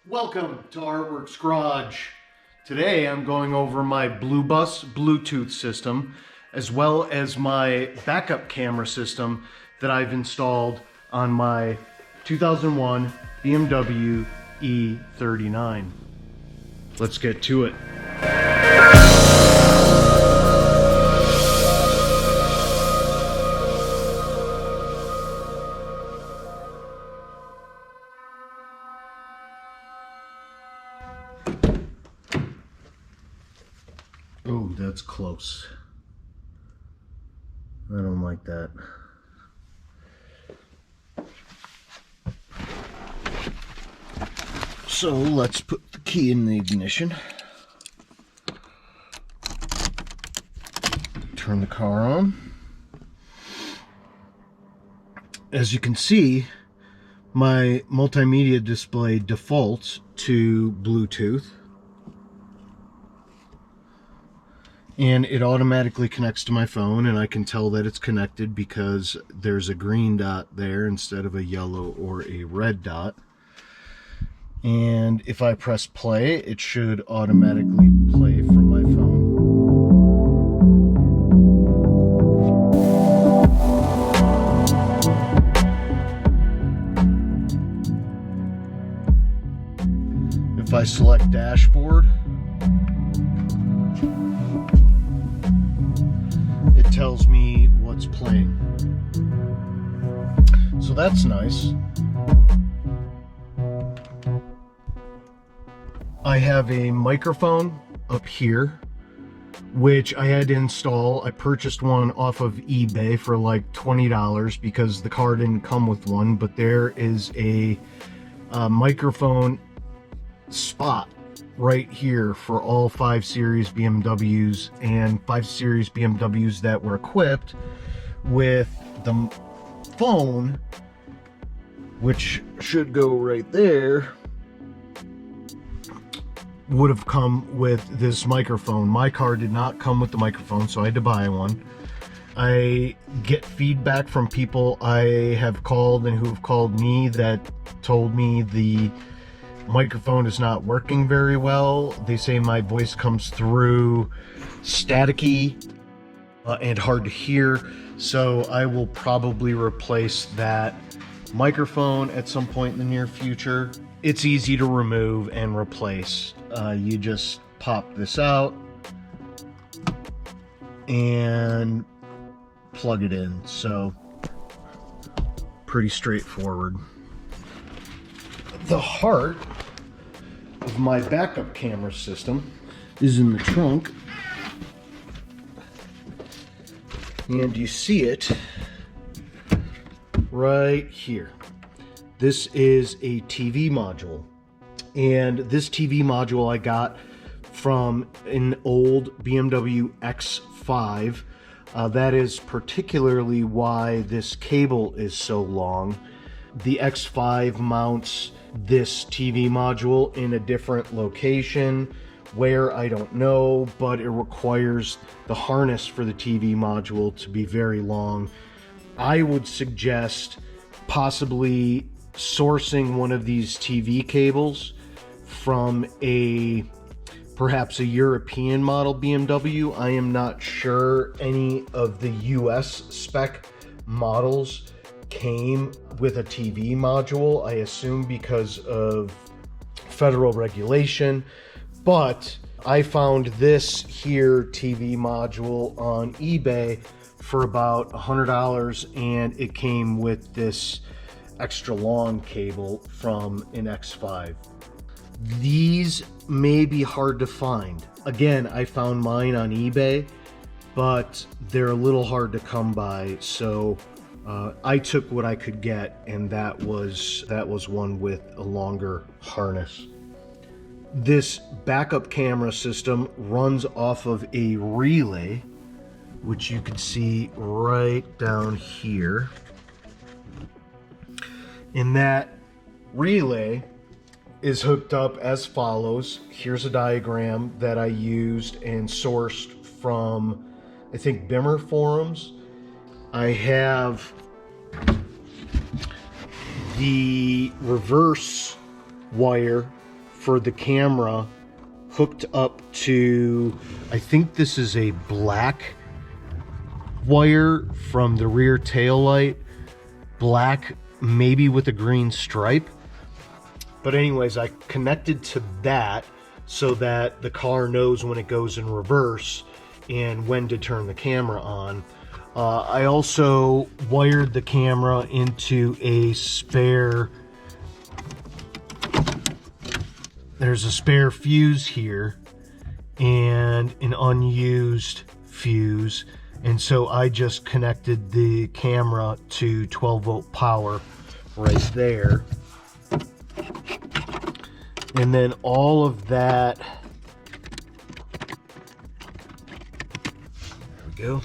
Welcome to Artworks Garage. Today I'm going over my Bluebus Bluetooth system as well as my backup camera system that I've installed on my 2001 BMW E39. Let's get to it. Oh, that's close. I don't like that. So let's put the key in the ignition. Turn the car on. As you can see, my multimedia display defaults to Bluetooth. And it automatically connects to my phone, and I can tell that it's connected because there's a green dot there instead of a yellow or a red dot. And if I press play, it should automatically play from my phone. If I select dashboard, it tells me what's playing. So that's nice. I have a microphone up here, which I had to install. I purchased one off of eBay for like $20 because the car didn't come with one, but there is a microphone spot right here for all 5 Series BMWs and 5 Series BMWs that were equipped with the phone, which should go right there, would have come with this microphone. My car did not come with the microphone, so I had to buy one. I get feedback from people I have called and who have called me that told me the microphone is not working very well. They say my voice comes through staticky and hard to hear, so I will probably replace that microphone at some point in the near future. It's easy to remove and replace. You just pop this out and plug it in, so pretty straightforward. The heart of my backup camera system is in the trunk, and you see it right here. This is a TV module, and this TV module I got from an old BMW X5. That is particularly why this cable is so long. The X5 mounts this TV module in a different location, where I don't know, but it requires the harness for the TV module to be very long. I would suggest possibly sourcing one of these TV cables from perhaps a European model BMW. I am not sure any of the US spec models came with a TV module. I assume because of federal regulation, but I found this here TV module on eBay for about $100, and it came with this extra long cable from an X5. These may be hard to find. Again, I found mine on eBay, but they're a little hard to come by, so I took what I could get, and that was one with a longer harness. This backup camera system runs off of a relay, which you can see right down here. And that relay is hooked up as follows. Here's a diagram that I used and sourced from, I think, Bimmer forums. I have the reverse wire for the camera hooked up to, I think this is a black wire from the rear tail light, black maybe with a green stripe. But anyways, I connected to that so that the car knows when it goes in reverse and when to turn the camera on. I also wired the camera into a spare, there's a spare fuse here and an unused fuse. And so I just connected the camera to 12-volt power right there. And then all of that, there we go.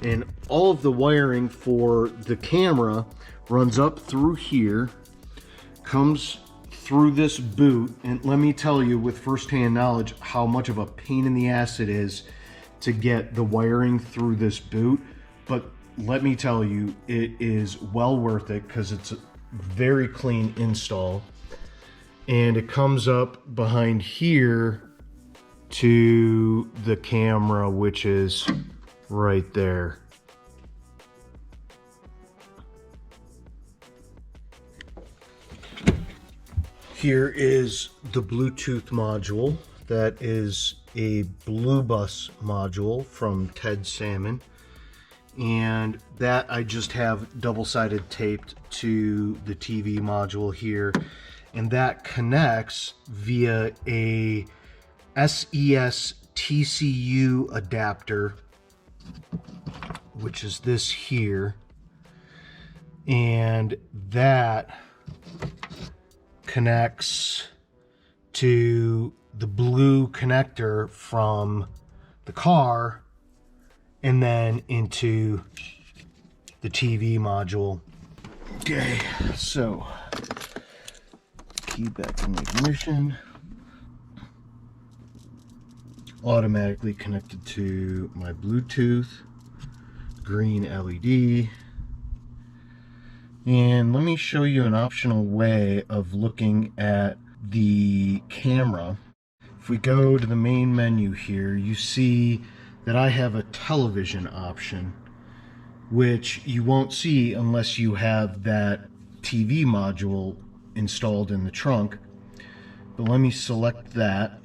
And all of the wiring for the camera runs up through here, comes through this boot, and let me tell you with firsthand knowledge how much of a pain in the ass it is to get the wiring through this boot. But let me tell you, it is well worth it because it's a very clean install. And it comes up behind here to the camera, which is right there. Here is the Bluetooth module. That is a Bluebus module from Ted Salmon. And that I just have double-sided taped to the TV module here. And that connects via a SES TCU adapter, which is this here. And that connects to the blue connector from the car and then into the TV module. Okay, so key back in ignition, automatically connected to my Bluetooth, green LED. And let me show you an optional way of looking at the camera. If we go to the main menu here, you see that I have a television option, which you won't see unless you have that TV module installed in the trunk. But let me select that.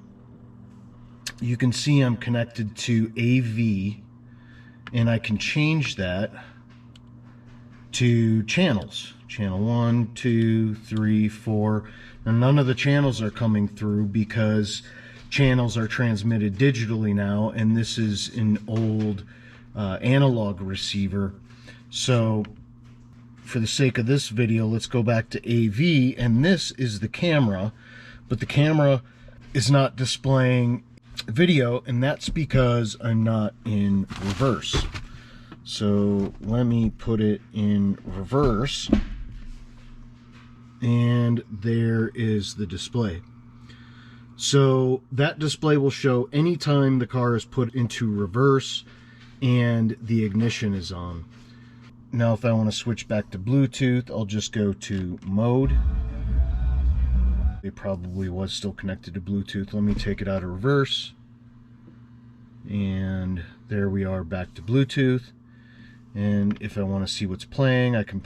You can see I'm connected to AV, and I can change that to channels. Channel 1, 2, 3, 4. Now none of the channels are coming through because channels are transmitted digitally now, and this is an old analog receiver. So for the sake of this video, let's go back to AV, and this is the camera, but the camera is not displaying video, and that's because I'm not in reverse. So let me put it in reverse, and there is the display. So that display will show anytime the car is put into reverse and the ignition is on. Now if I want to switch back to Bluetooth, I'll just go to mode. It probably was still connected to Bluetooth. Let me take it out of reverse. And there we are, back to Bluetooth. And if I want to see what's playing, I can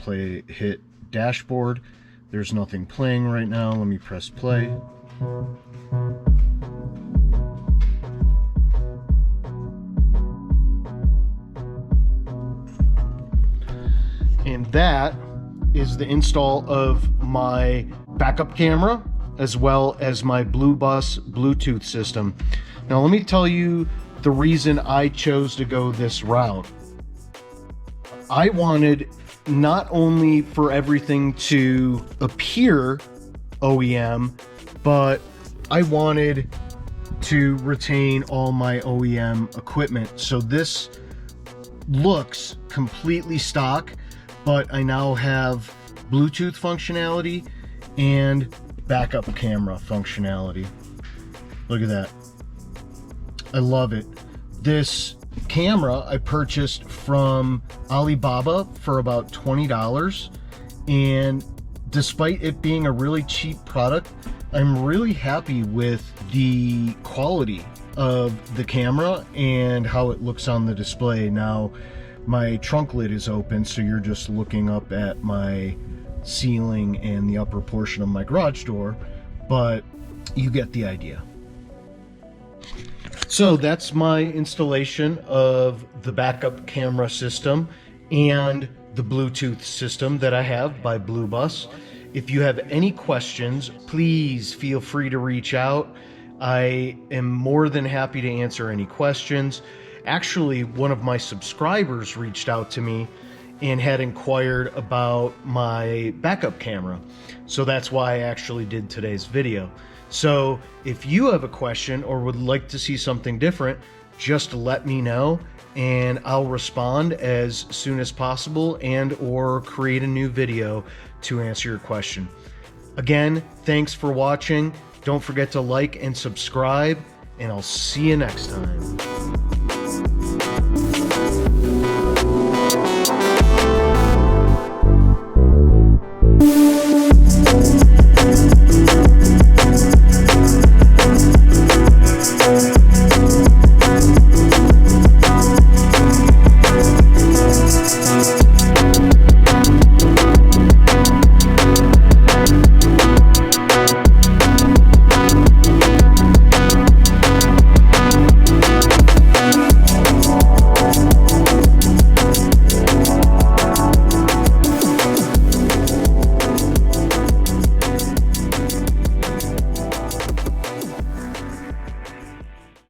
hit dashboard. There's nothing playing right now. Let me press play. And that is the install of my backup camera as well as my Bluebus Bluetooth system. Now let me tell you the reason I chose to go this route. I wanted not only for everything to appear OEM, but I wanted to retain all my OEM equipment. So this looks completely stock, but I now have Bluetooth functionality and backup camera functionality. Look at that. I love it. This camera I purchased from Alibaba for about $20, and despite it being a really cheap product, I'm really happy with the quality of the camera and how it looks on the display. Now, my trunk lid is open, so you're just looking up at my ceiling and the upper portion of my garage door, but you get the idea. So that's my installation of the backup camera system and the Bluetooth system that I have by Bluebus. If you have any questions, please feel free to reach out. I am more than happy to answer any questions. Actually, one of my subscribers reached out to me and had inquired about my backup camera. So that's why I actually did today's video. So if you have a question or would like to see something different, just let me know and I'll respond as soon as possible and or create a new video to answer your question. Again, thanks for watching. Don't forget to like and subscribe, and I'll see you next time.